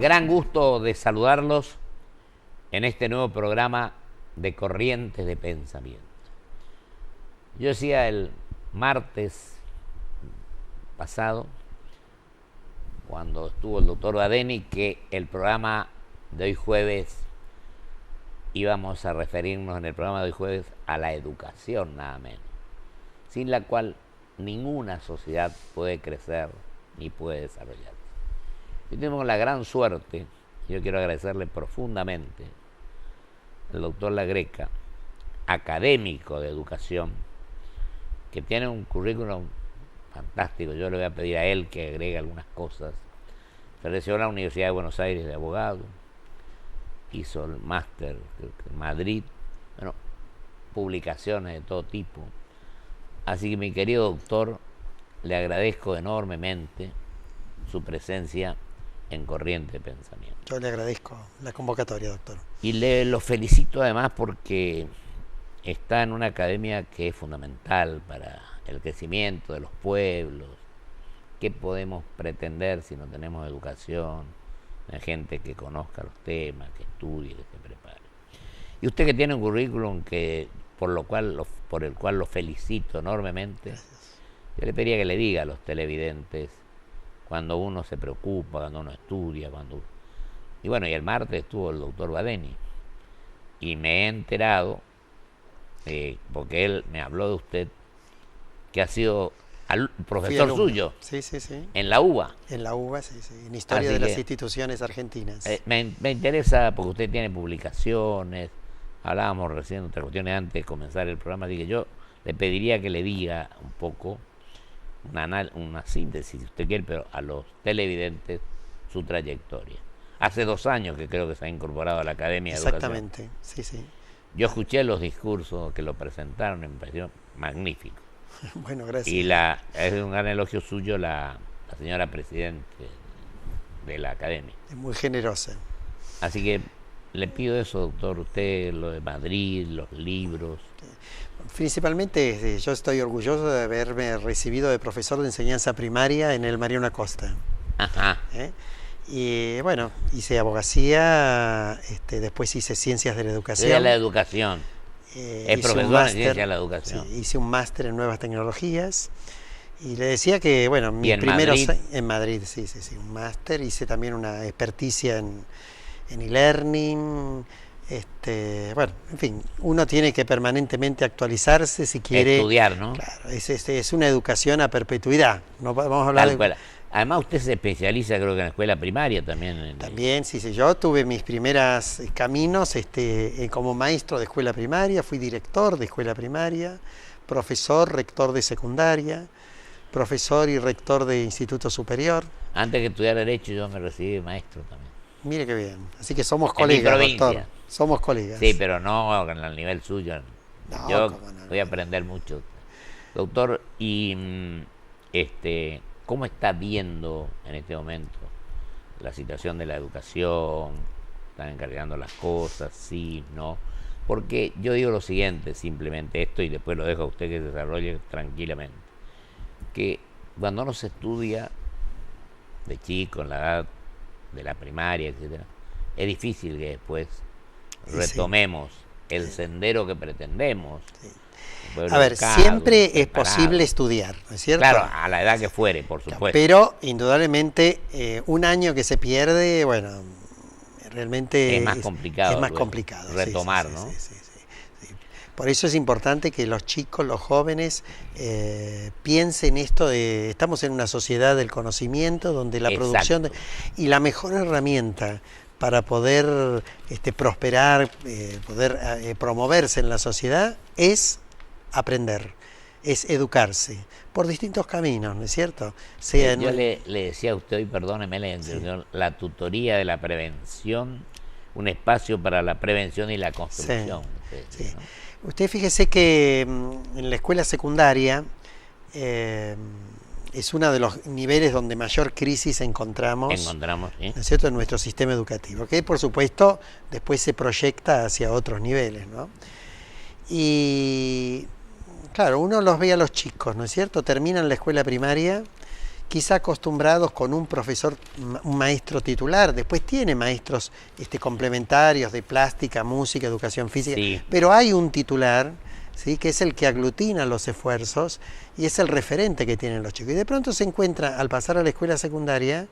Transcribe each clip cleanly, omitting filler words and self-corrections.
Gran gusto de saludarlos en este nuevo programa de Corrientes de Pensamiento. Yo decía el martes pasado, cuando estuvo el doctor Badeni, que el programa de hoy jueves íbamos a referirnos en el programa de hoy jueves a la educación nada menos, sin la cual ninguna sociedad puede crecer ni puede desarrollarse. Y tenemos la gran suerte, yo quiero agradecerle profundamente al doctor La Greca, académico de educación, que tiene un currículum fantástico. Yo le voy a pedir a él que agregue algunas cosas. Se recibió en la Universidad de Buenos Aires de abogado, hizo el máster en Madrid, bueno, publicaciones de todo tipo. Así que, mi querido doctor, le agradezco enormemente su presencia en Corriente de Pensamiento. Yo le agradezco la convocatoria, doctor. Y lo felicito además porque está en una academia que es fundamental para el crecimiento de los pueblos. ¿Qué podemos pretender si no tenemos educación? De gente que conozca los temas, que estudie, que se prepare. Y usted, que tiene un currículum por el cual lo felicito enormemente. Gracias. Yo le pediría que le diga a los televidentes cuando uno se preocupa, cuando uno estudia, y bueno, y el martes estuvo el doctor Badeni y me he enterado, porque él me habló de usted, que ha sido profesor suyo. Sí. En la UBA. En la UBA, sí. En Historia de las Instituciones Argentinas. Me interesa porque usted tiene publicaciones. Hablábamos recién de otras cuestiones antes de comenzar el programa, así que yo le pediría que le diga un poco, una síntesis, si usted quiere, pero a los televidentes, su trayectoria. Hace 2 años que creo que se ha incorporado a la Academia de Educación. Exactamente, sí. Yo escuché los discursos que lo presentaron y me pareció magnífico. Bueno, gracias. Y es un gran elogio suyo la señora presidente de la Academia. Es muy generosa. Así que le pido eso, doctor, usted, lo de Madrid, los libros. Principalmente yo estoy orgulloso de haberme recibido de profesor de enseñanza primaria en el Mariano Acosta. Ajá. Y bueno, hice abogacía, después hice ciencias de la educación. De la educación. Es profesor en ciencias de la educación. Sí, hice un máster en nuevas tecnologías. Y le decía que, bueno, mis primeros Madrid? En Madrid, sí, un máster. Hice también una experticia en e-learning. Bueno, en fin, uno tiene que permanentemente actualizarse si quiere estudiar, ¿no? Claro, es una educación a perpetuidad. No vamos a hablar de... Además, usted se especializa, creo que en la escuela primaria también. También, sí. Yo tuve mis primeros caminos como maestro de escuela primaria, fui director de escuela primaria, profesor, rector de secundaria, profesor y rector de instituto superior. Antes que estudiar Derecho, yo me recibí de maestro también. Mire qué bien. Así que somos colegas, doctor. Somos colegas. Sí, pero no al nivel suyo. No, yo voy a aprender mucho. Doctor, y ¿cómo está viendo en este momento la situación de la educación? ¿Están encargando las cosas? Sí, no. Porque yo digo lo siguiente, simplemente esto, y después lo dejo a usted que se desarrolle tranquilamente. Que cuando uno se estudia de chico, en la edad de la primaria, etcétera, es difícil que después retomemos el sendero que pretendemos. Sí. A ver, siempre es posible estudiar, ¿no es cierto? Claro, a la edad que fuere, por supuesto. Pero, indudablemente, un año que se pierde, bueno, realmente es más complicado. Es más complicado. Retomar, ¿no? Sí. Por eso es importante que los chicos, los jóvenes, piensen esto de... Estamos en una sociedad del conocimiento donde la producción... y la mejor herramienta para poder prosperar, poder promoverse en la sociedad es aprender, es educarse por distintos caminos, ¿no es cierto? Yo le decía a usted hoy, perdóneme la tutoría de la prevención, un espacio para la prevención y la construcción. Sí. ¿No? Usted fíjese que en la escuela secundaria es uno de los niveles donde mayor crisis encontramos, ¿sí? ¿No es cierto?, en nuestro sistema educativo, que por supuesto después se proyecta hacia otros niveles, ¿no? Y claro, uno los ve a los chicos, ¿no es cierto? Terminan la escuela primaria quizá acostumbrados con un profesor, un maestro titular, después tiene maestros complementarios de plástica, música, educación física, Sí. pero hay un titular, ¿sí?, que es el que aglutina los esfuerzos y es el referente que tienen los chicos. Y de pronto se encuentra, al pasar a la escuela secundaria,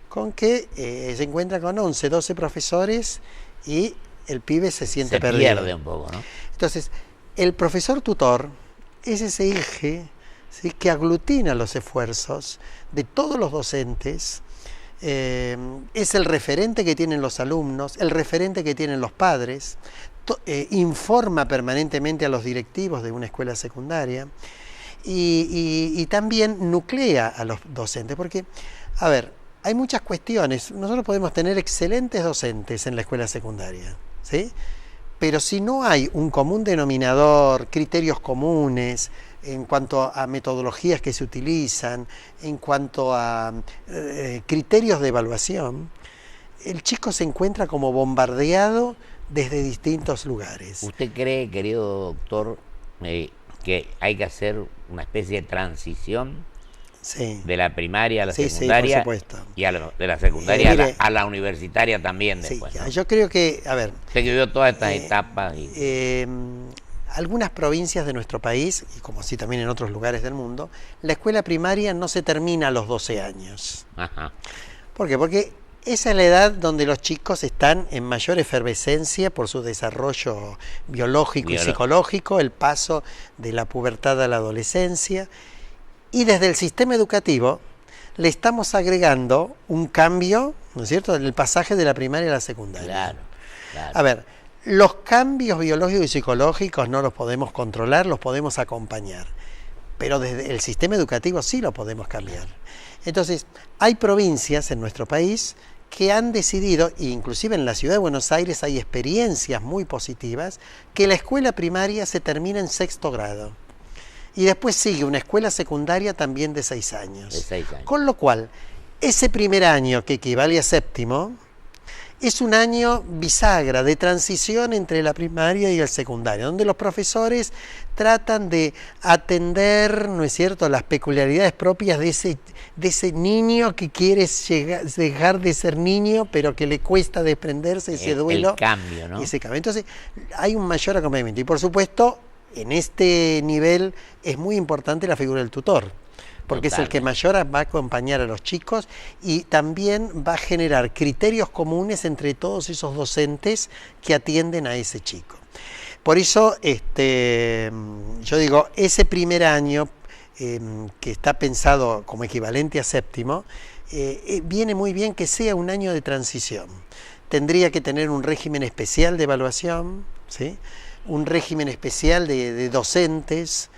con que se encuentra con 11, 12 profesores y el pibe se siente perdido. Se pierde un poco, ¿no? Entonces, el profesor tutor es ese eje, ¿sí?, que aglutina los esfuerzos de todos los docentes, es el referente que tienen los alumnos, el referente que tienen los padres, informa permanentemente a los directivos de una escuela secundaria y también nuclea a los docentes, porque, a ver, hay muchas cuestiones. Nosotros podemos tener excelentes docentes en la escuela secundaria, ¿sí?, pero si no hay un común denominador, criterios comunes en cuanto a metodologías que se utilizan, en cuanto a criterios de evaluación, el chico se encuentra como bombardeado desde distintos lugares. ¿Usted cree, querido doctor, que hay que hacer una especie de transición de la primaria a la secundaria, por supuesto, y de la secundaria mire, a la universitaria también después? Sí, ¿no? Yo creo que, a ver... Usted que vio todas estas etapas. Algunas provincias de nuestro país, y como así también en otros lugares del mundo, la escuela primaria no se termina a los 12 años. Ajá. ¿Por qué? Porque esa es la edad donde los chicos están en mayor efervescencia por su desarrollo biológico y psicológico, el paso de la pubertad a la adolescencia. Y desde el sistema educativo le estamos agregando un cambio, ¿no es cierto?, en el pasaje de la primaria a la secundaria. Claro. A ver, los cambios biológicos y psicológicos no los podemos controlar, los podemos acompañar, pero desde el sistema educativo sí lo podemos cambiar. Entonces, hay provincias en nuestro país que han decidido, e inclusive en la ciudad de Buenos Aires hay experiencias muy positivas, que la escuela primaria se termina en 6º grado. Y después sigue una escuela secundaria también de 6 años. De 6 años. Con lo cual, ese primer año que equivale a 7º, es un año bisagra de transición entre la primaria y el secundario, donde los profesores tratan de atender, ¿no es cierto?, las peculiaridades propias de ese niño que quiere dejar de ser niño, pero que le cuesta desprenderse ese duelo. El cambio, ¿no? Ese cambio. Entonces, hay un mayor acompañamiento. Y por supuesto, en este nivel es muy importante la figura del tutor, porque es el que mayor va a acompañar a los chicos y también va a generar criterios comunes entre todos esos docentes que atienden a ese chico. Por eso, yo digo, ese primer año que está pensado como equivalente a 7º, viene muy bien que sea un año de transición. Tendría que tener un régimen especial de evaluación, ¿sí?, un régimen especial de docentes,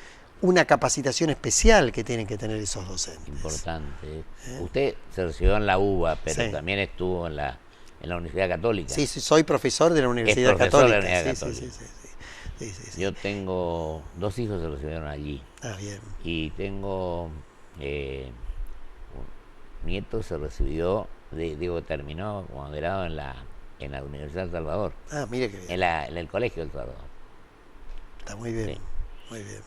una capacitación especial que tienen que tener esos docentes. Importante. Usted se recibió en la UBA, pero sí, también estuvo en la Universidad Católica. Sí, soy profesor de la Universidad Católica. Sí. Yo tengo 2 hijos que se recibieron allí. Ah, bien. Y tengo un nieto que se recibió, terminó como grado en la Universidad del Salvador. Ah, mire qué bien. En el Colegio del Salvador. Está muy bien. Sí. Muy bien.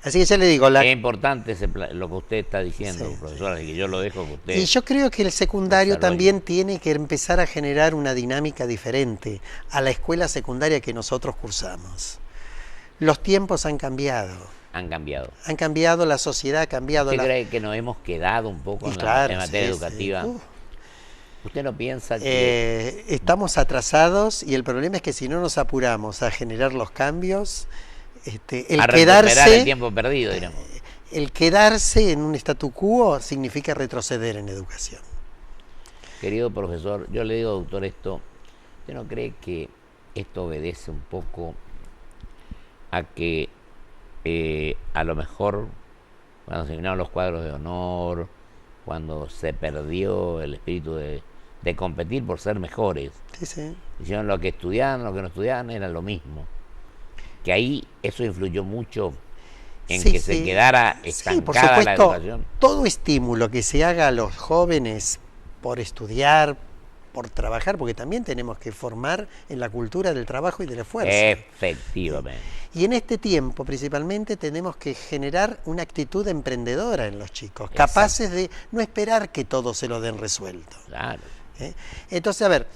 Así que ya le digo, es importante lo que usted está diciendo, sí, profesor, así que yo lo dejo que usted... Y yo creo que el secundario también tiene que empezar a generar una dinámica diferente a la escuela secundaria que nosotros cursamos. Los tiempos han cambiado. Han cambiado, la sociedad ha cambiado. ¿Usted cree que nos hemos quedado un poco en materia educativa? Sí. ¿Usted no piensa que...? Estamos atrasados y el problema es que si no nos apuramos a generar los cambios, recuperar el tiempo perdido, digamos. El quedarse en un statu quo significa retroceder en educación. Querido profesor, yo le digo, doctor, ¿usted no cree que esto obedece un poco a que a lo mejor cuando se eliminaron los cuadros de honor, cuando se perdió el espíritu de competir por ser mejores, hicieron lo que estudiaban, lo que no estudiaban, era lo mismo, que ahí eso influyó mucho en que se quedara estancada por supuesto, la educación? Todo estímulo que se haga a los jóvenes por estudiar, por trabajar, porque también tenemos que formar en la cultura del trabajo y del esfuerzo. Efectivamente. Y en este tiempo, principalmente, tenemos que generar una actitud emprendedora en los chicos, capaces de no esperar que todo se lo den resuelto. Claro. Entonces, a ver,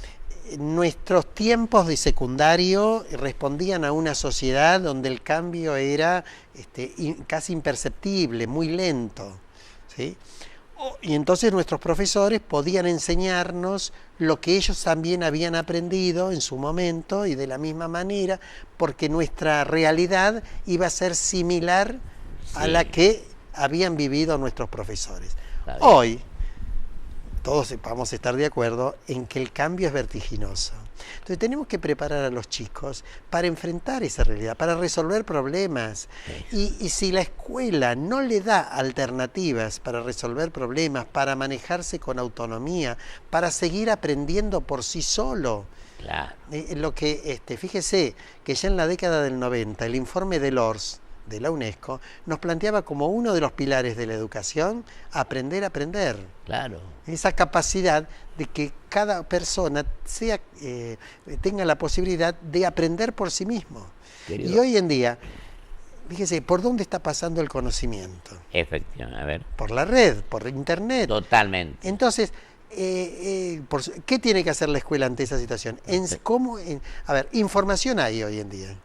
nuestros tiempos de secundario respondían a una sociedad donde el cambio era casi imperceptible, muy lento, ¿sí? Y entonces nuestros profesores podían enseñarnos lo que ellos también habían aprendido en su momento y de la misma manera, porque nuestra realidad iba a ser similar a la que habían vivido nuestros profesores. Hoy, todos vamos a estar de acuerdo en que el cambio es vertiginoso. Entonces tenemos que preparar a los chicos para enfrentar esa realidad, para resolver problemas. Y si la escuela no le da alternativas para resolver problemas, para manejarse con autonomía, para seguir aprendiendo por sí solo, claro. Fíjese que ya en la década del 90 el informe de Lors, de la UNESCO, nos planteaba como uno de los pilares de la educación aprender a aprender. Claro. Esa capacidad de que cada persona tenga la posibilidad de aprender por sí mismo. Querido. Y hoy en día, fíjese, ¿por dónde está pasando el conocimiento? Efectivamente, a ver. Por la red, por internet. Totalmente. Entonces, ¿qué tiene que hacer la escuela ante esa situación? Información hay hoy en día.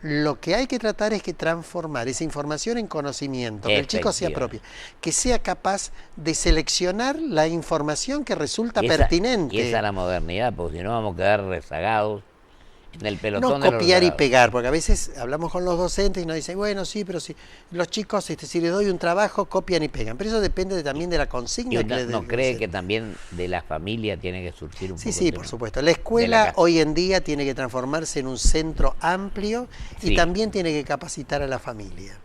Lo que hay que tratar es que transformar esa información en conocimiento, que el chico se apropie, que sea capaz de seleccionar la información que resulta pertinente. Y esa es la modernidad, porque si no vamos a quedar rezagados en el pelotón. No copiar y pegar, porque a veces hablamos con los docentes y nos dicen, bueno, sí, pero si los chicos, si les doy un trabajo, copian y pegan. Pero eso depende también de la consigna que les den. ¿No cree que también de la familia tiene que surgir un poco? Sí, por supuesto. La escuela hoy en día tiene que transformarse en un centro amplio y también tiene que capacitar a la familia.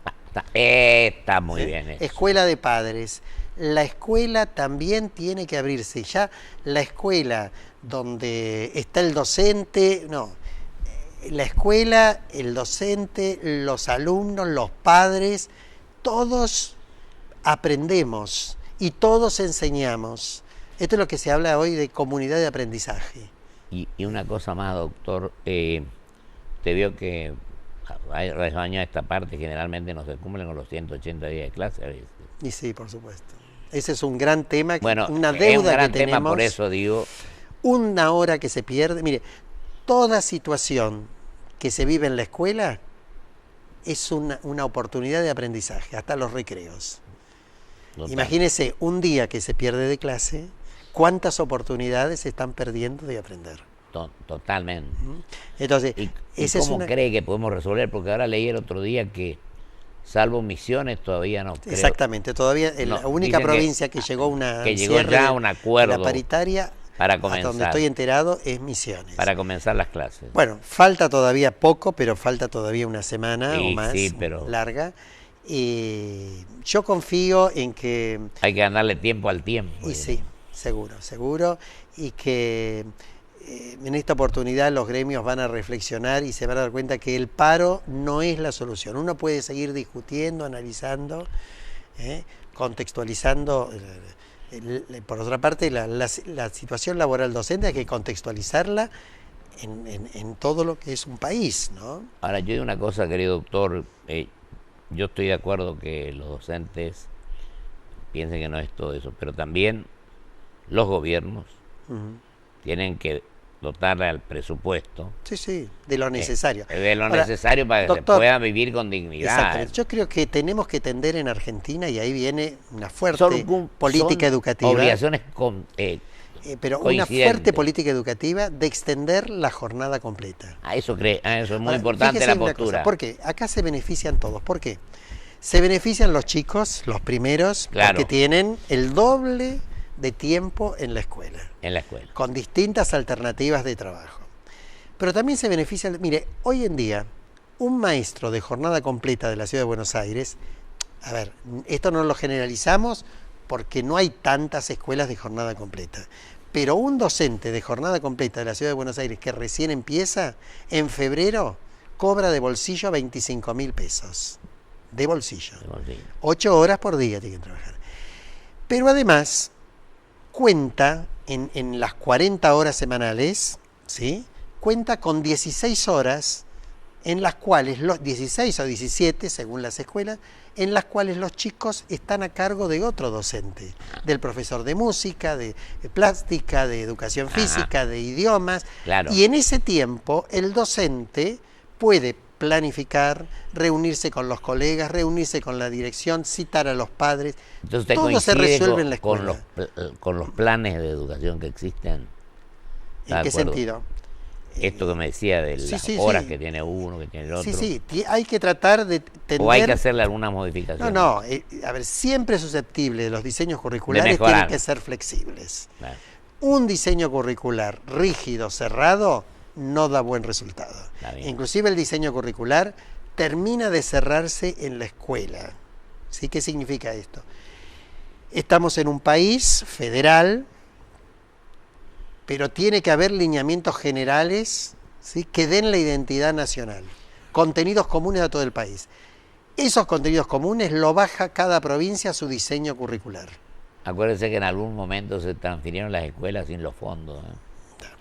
Está muy bien eso. Escuela de padres. La escuela también tiene que abrirse. Ya la escuela donde está el docente, la escuela, el docente, los alumnos, los padres, todos aprendemos y todos enseñamos. Esto es lo que se habla hoy de comunidad de aprendizaje. Y una cosa más, doctor, te vio que a esta parte generalmente no se cumplen con los 180 días de clase a veces. Y sí, por supuesto. Ese es un gran tema, una deuda es un gran que tenemos. Tema, por eso digo. Una hora que se pierde. Mire, toda situación que se vive en la escuela es una oportunidad de aprendizaje, hasta los recreos. Total. Imagínese un día que se pierde de clase, cuántas oportunidades se están perdiendo de aprender. Totalmente. Entonces, ¿Y cómo cree que podemos resolver? Porque ahora leí el otro día que, salvo Misiones, todavía no. Exactamente, todavía la única provincia que llegó llegó ya a un acuerdo. La paritaria. Para comenzar. Hasta donde estoy enterado es Misiones. Para comenzar las clases. Bueno, falta todavía poco, pero falta todavía una semana o más larga. Yo confío en que... Hay que ganarle tiempo al tiempo. Y sí, seguro. Y que en esta oportunidad los gremios van a reflexionar y se van a dar cuenta que el paro no es la solución. Uno puede seguir discutiendo, analizando, contextualizando... Por otra parte, la situación laboral docente hay que contextualizarla en todo lo que es un país, ¿no? Ahora, yo digo una cosa, querido doctor, yo estoy de acuerdo que los docentes piensen que no es todo eso, pero también los gobiernos tienen que dotarle al presupuesto. Sí, de lo necesario. Necesario para que se pueda vivir con dignidad. Exactamente. Yo creo que tenemos que tender en Argentina, y ahí viene una fuerte política educativa. Obligaciones pero una fuerte política educativa de extender la jornada completa. Eso es muy importante la postura. ¿Por qué? Acá se benefician todos. ¿Por qué? Se benefician los chicos, los primeros, porque tienen el doble de tiempo en la escuela. Con distintas alternativas de trabajo. Pero también se beneficia, mire, hoy en día, un maestro de jornada completa de la Ciudad de Buenos Aires, a ver, esto no lo generalizamos porque no hay tantas escuelas de jornada completa, pero un docente de jornada completa de la Ciudad de Buenos Aires que recién empieza, en febrero, cobra de bolsillo 25.000 pesos. De bolsillo. 8 horas por día tiene que trabajar. Pero además... cuenta en las 40 horas semanales, ¿sí? Cuenta con 16 horas en las cuales, 16 o 17 según las escuelas, en las cuales los chicos están a cargo de otro docente, del profesor de música, de plástica, de educación física, de idiomas. Claro. Y en ese tiempo el docente puede planificar, reunirse con los colegas, reunirse con la dirección, citar a los padres. Entonces, todo se resuelve en la escuela. Con los planes de educación que existen. ¿En qué sentido? Esto que me decía de las horas que tiene uno, que tiene el otro. Sí, hay que tratar de tener... ¿O hay que hacerle alguna modificación? No, a ver, siempre es susceptible de los diseños curriculares, tienen que ser flexibles. Claro. Un diseño curricular rígido, cerrado, no da buen resultado. Inclusive el diseño curricular termina de cerrarse en la escuela. ¿Sí? ¿Qué significa esto? Estamos en un país federal, pero tiene que haber lineamientos generales, ¿sí? Que den la identidad nacional, contenidos comunes a todo el país. Esos contenidos comunes lo baja cada provincia a su diseño curricular. Acuérdense que en algún momento se transfirieron las escuelas sin los fondos.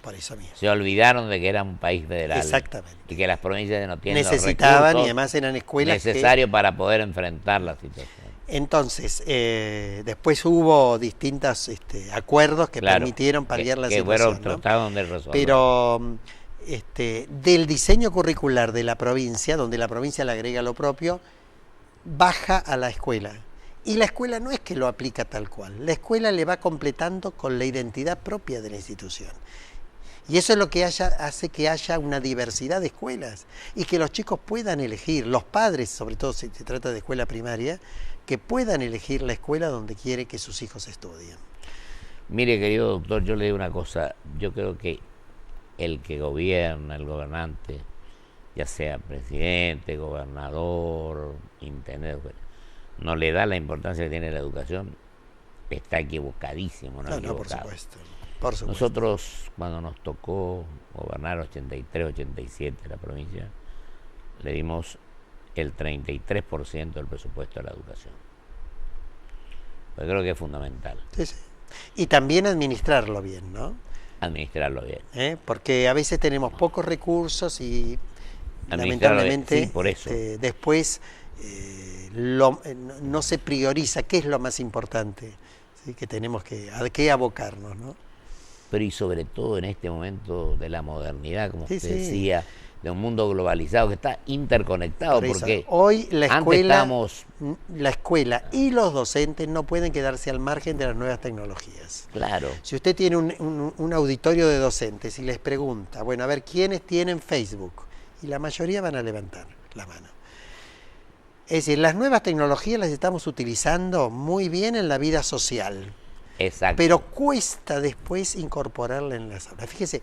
Por eso mismo. Se olvidaron de que era un país federal. Exactamente. Y que las provincias no tienen necesitaban los recursos y además eran escuelas necesarios para poder enfrentar la situación. Entonces, después hubo distintos acuerdos que permitieron paliar la situación. Que fueron tratados de resolver. Pero del diseño curricular de la provincia, donde la provincia le agrega lo propio, baja a la escuela. Y la escuela no es que lo aplica tal cual, la escuela le va completando con la identidad propia de la institución. Y eso es lo que hace que haya una diversidad de escuelas y que los chicos puedan elegir, los padres, sobre todo si se trata de escuela primaria, que puedan elegir la escuela donde quiere que sus hijos estudien. Mire, querido doctor, yo le digo una cosa, yo creo que el que gobierna, el gobernante, ya sea presidente, gobernador, intendente, no le da la importancia que tiene la educación, está equivocadísimo, ¿no? No, por supuesto. Por supuesto. Nosotros, cuando nos tocó gobernar 83, 87 la provincia, le dimos el 33% del presupuesto a la educación. Pues creo que es fundamental. Sí. Y también administrarlo bien, ¿no? Administrarlo bien. Porque a veces tenemos pocos recursos y lamentablemente sí, por eso. Después no se prioriza qué es lo más importante, ¿sí? Que tenemos a qué abocarnos, ¿no? Pero y sobre todo en este momento de la modernidad, como usted decía, de un mundo globalizado que está interconectado, porque hoy la escuela y los docentes no pueden quedarse al margen de las nuevas tecnologías. Claro. Si usted tiene un auditorio de docentes y les pregunta, bueno, a ver, ¿quiénes tienen Facebook? Y la mayoría van a levantar la mano. Es decir, las nuevas tecnologías las estamos utilizando muy bien en la vida social. Exacto. Pero cuesta después incorporarla en las aulas. Fíjese,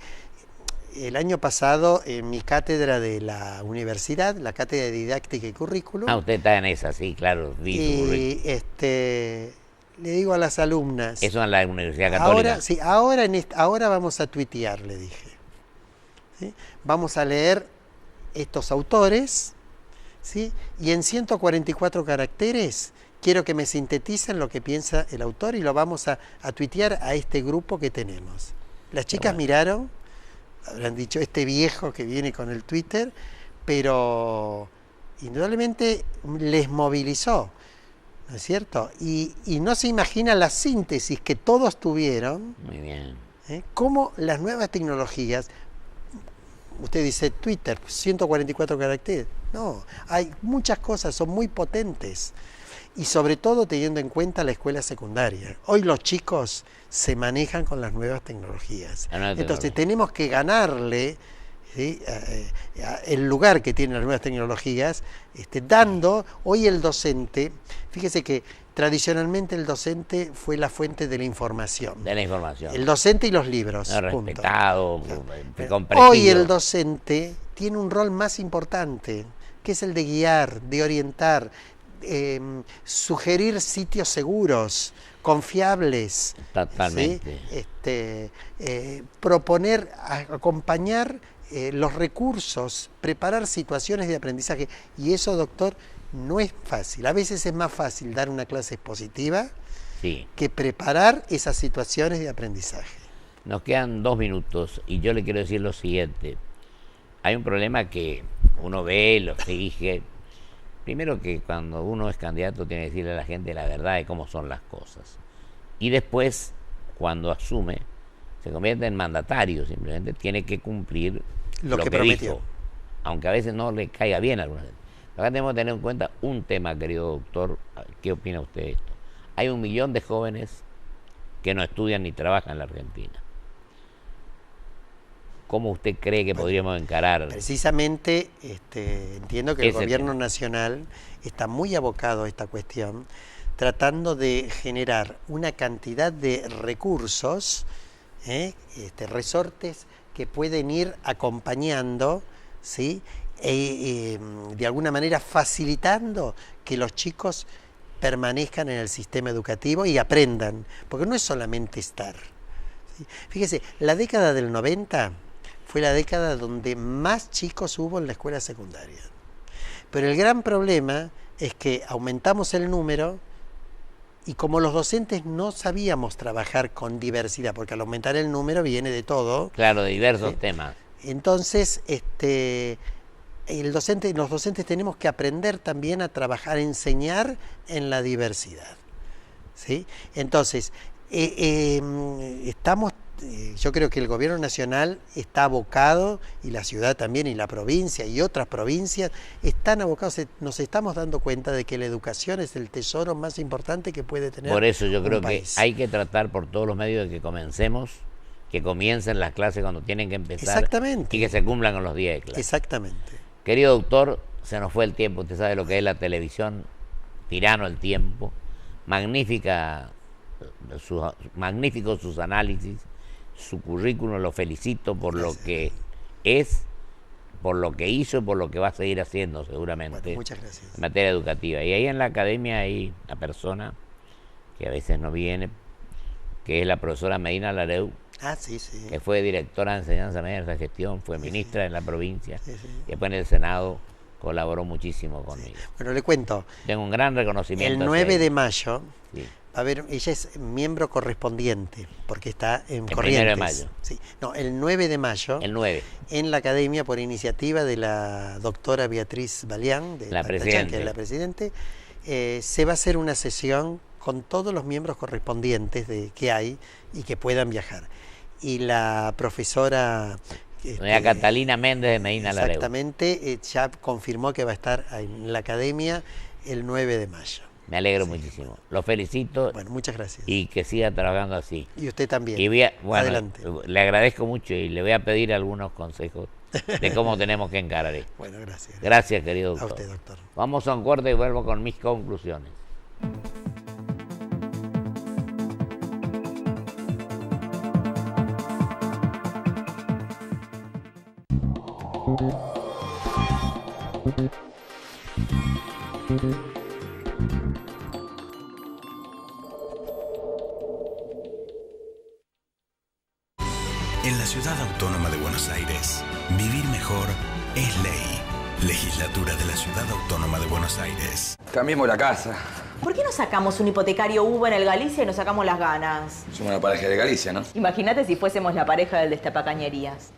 el año pasado en mi cátedra de la universidad, la cátedra de didáctica y currículum. Usted está en esa, sí, claro. Y le digo a las alumnas. Eso en la Universidad Católica. Ahora vamos a tuitear, le dije. ¿Sí? Vamos a leer estos autores, ¿sí? Y en 144 caracteres quiero que me sinteticen lo que piensa el autor y lo vamos a tuitear a este grupo que tenemos. Las chicas miraron, habrán dicho, este viejo que viene con el Twitter, pero indudablemente les movilizó, ¿no es cierto? Y no se imagina la síntesis que todos tuvieron. Muy bien. Cómo las nuevas tecnologías, usted dice Twitter, 144 caracteres. No, hay muchas cosas, son muy potentes. Y sobre todo teniendo en cuenta la escuela secundaria. Hoy los chicos se manejan con las nuevas tecnologías. Entonces tenemos que ganarle, ¿sí?, el lugar que tienen las nuevas tecnologías, dando hoy el docente. Fíjese que tradicionalmente el docente fue la fuente de la información. De la información. El docente y los libros. Respetado, comprendido. Hoy el docente tiene un rol más importante, que es el de guiar, de orientar, sugerir sitios seguros, confiables. Totalmente. ¿Sí? Proponer, acompañar los recursos, preparar situaciones de aprendizaje. Y eso, doctor, no es fácil. A veces es más fácil dar una clase expositiva, que preparar esas situaciones de aprendizaje. Nos quedan 2 minutos y yo le quiero decir lo siguiente. Hay un problema que uno ve, lo exige. Primero, que cuando uno es candidato tiene que decirle a la gente la verdad de cómo son las cosas. Y después, cuando asume, se convierte en mandatario. Simplemente tiene que cumplir lo que prometió, dijo, aunque a veces no le caiga bien a alguna gente. Acá tenemos que tener en cuenta un tema, querido doctor. ¿Qué opina usted de esto? Hay 1 millón de jóvenes que no estudian ni trabajan en la Argentina. ¿Cómo usted cree que podríamos encarar? Precisamente entiendo que el gobierno nacional está muy abocado a esta cuestión, tratando de generar una cantidad de recursos, resortes que pueden ir acompañando, ¿sí? De alguna manera facilitando que los chicos permanezcan en el sistema educativo y aprendan, porque no es solamente estar, ¿sí? Fíjese, la década del 90 fue la década donde más chicos hubo en la escuela secundaria. Pero el gran problema es que aumentamos el número y como los docentes no sabíamos trabajar con diversidad, porque al aumentar el número viene de todo. Claro, de diversos temas. Entonces, los docentes tenemos que aprender también a trabajar, a enseñar en la diversidad, ¿sí? Entonces, yo creo que el gobierno nacional está abocado, y la ciudad también, y la provincia, y otras provincias, están abocados. Nos estamos dando cuenta de que la educación es el tesoro más importante que puede tener un país. Por eso yo creo que hay que tratar por todos los medios de que comencemos, que comiencen las clases cuando tienen que empezar. Exactamente. Y que se cumplan con los días de clase. Exactamente. Querido doctor, se nos fue el tiempo. Usted sabe lo que es la televisión, tirano el tiempo. Magníficos sus análisis, su currículum, lo felicito por lo que es, por lo que hizo y por lo que va a seguir haciendo seguramente. Bueno, muchas gracias. En materia educativa. Y ahí en la academia hay una persona que a veces no viene, que es la profesora Medina Lareu, que fue directora de enseñanza media de gestión, fue ministra en la provincia, y después en el Senado colaboró muchísimo conmigo. Bueno, le cuento. Tengo un gran reconocimiento. El 9 de mayo, a ver, ella es miembro correspondiente, porque está en Corrientes. El 1 de mayo. Sí. No, el 9 de mayo. El 9. En la academia, por iniciativa de la doctora Beatriz Balián, de la presidente. Que es la presidente, se va a hacer una sesión con todos los miembros correspondientes que hay y que puedan viajar. Y la profesora... Doña Catalina Méndez de Medina Lareu. Exactamente, ya confirmó que va a estar en la academia el 9 de mayo. Me alegro muchísimo. Lo felicito. Bueno, muchas gracias. Y que siga trabajando así. Y usted también. Y adelante. Le agradezco mucho y le voy a pedir algunos consejos de cómo tenemos que encarar esto. Bueno, gracias. Gracias, querido doctor. A usted, doctor. Vamos a un corte y vuelvo con mis conclusiones. En la Ciudad Autónoma de Buenos Aires, vivir mejor es ley. Legislatura de la Ciudad Autónoma de Buenos Aires. Cambiemos la casa. ¿Por qué no sacamos un hipotecario Uva en el Galicia y nos sacamos las ganas? Somos una pareja de Galicia, ¿no? Imagínate si fuésemos la pareja del Destapacañerías.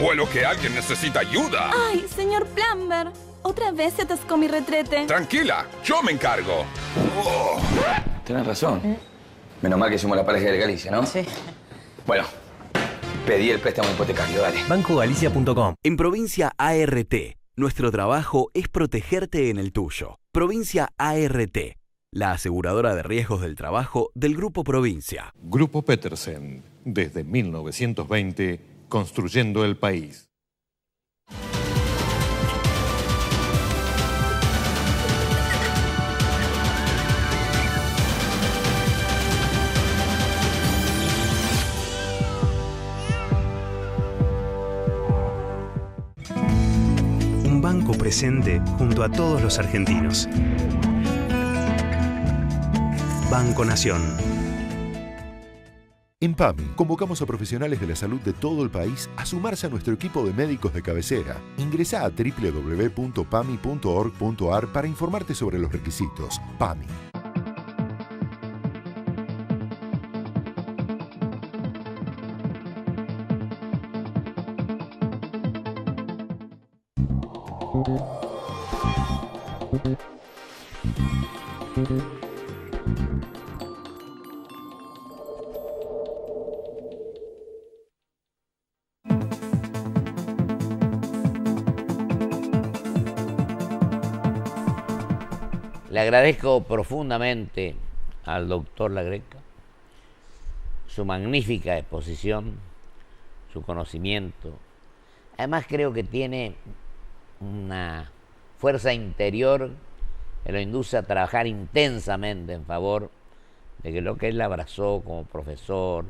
Vuelo que alguien necesita ayuda. Ay, señor Plumber, otra vez se atascó mi retrete. Tranquila, yo me encargo. Oh. Tienes razón. Menos mal que somos la pareja de Galicia, ¿no? Sí. Bueno, pedí el préstamo hipotecario, dale. BancoGalicia.com. En Provincia ART, nuestro trabajo es protegerte en el tuyo. Provincia ART, la aseguradora de riesgos del trabajo del Grupo Provincia. Grupo Petersen, desde 1920, construyendo el país. Un banco presente junto a todos los argentinos. Banco Nación. En PAMI, convocamos a profesionales de la salud de todo el país a sumarse a nuestro equipo de médicos de cabecera. Ingresá a www.pami.org.ar para informarte sobre los requisitos. PAMI. Le agradezco profundamente al doctor La Greca su magnífica exposición, su conocimiento. Además creo que tiene una fuerza interior que lo induce a trabajar intensamente en favor de que lo que él abrazó como profesor,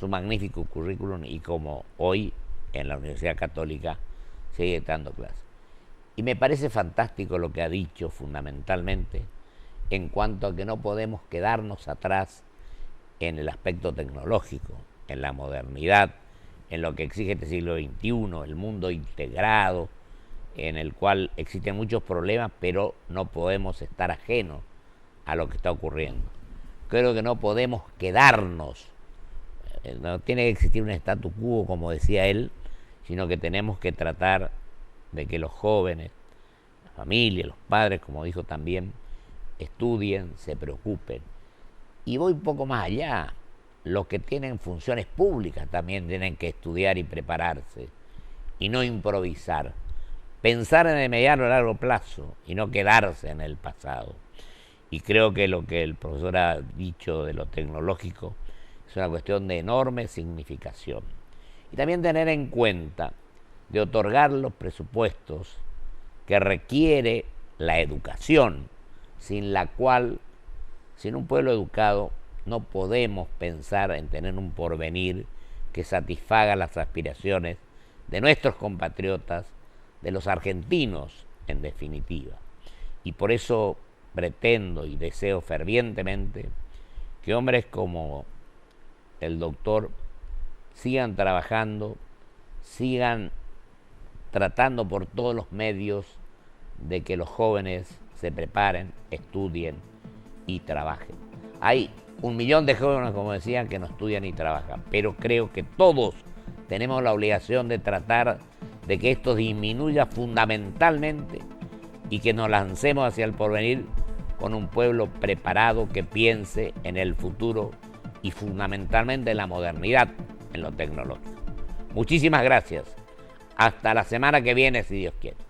su magnífico currículum y como hoy en la Universidad Católica sigue dando clases. Y me parece fantástico lo que ha dicho fundamentalmente en cuanto a que no podemos quedarnos atrás en el aspecto tecnológico, en la modernidad, en lo que exige este siglo XXI, el mundo integrado, en el cual existen muchos problemas, pero no podemos estar ajenos a lo que está ocurriendo. Creo que no podemos quedarnos, no tiene que existir un statu quo, como decía él, sino que tenemos que tratar de que los jóvenes, la familia, los padres, como dijo también, estudien, se preocupen. Y voy un poco más allá, los que tienen funciones públicas también tienen que estudiar y prepararse, y no improvisar. Pensar en el mediano y largo plazo, y no quedarse en el pasado. Y creo que lo que el profesor ha dicho de lo tecnológico es una cuestión de enorme significación. Y también tener en cuenta de otorgar los presupuestos que requiere la educación, sin la cual, sin un pueblo educado, no podemos pensar en tener un porvenir que satisfaga las aspiraciones de nuestros compatriotas, de los argentinos en definitiva. Y por eso pretendo y deseo fervientemente que hombres como el doctor sigan trabajando, sigan tratando por todos los medios de que los jóvenes se preparen, estudien y trabajen. Hay 1 millón de jóvenes, como decían, que no estudian ni trabajan, pero creo que todos tenemos la obligación de tratar de que esto disminuya fundamentalmente y que nos lancemos hacia el porvenir con un pueblo preparado que piense en el futuro y fundamentalmente en la modernidad, en lo tecnológico. Muchísimas gracias. Hasta la semana que viene, si Dios quiere.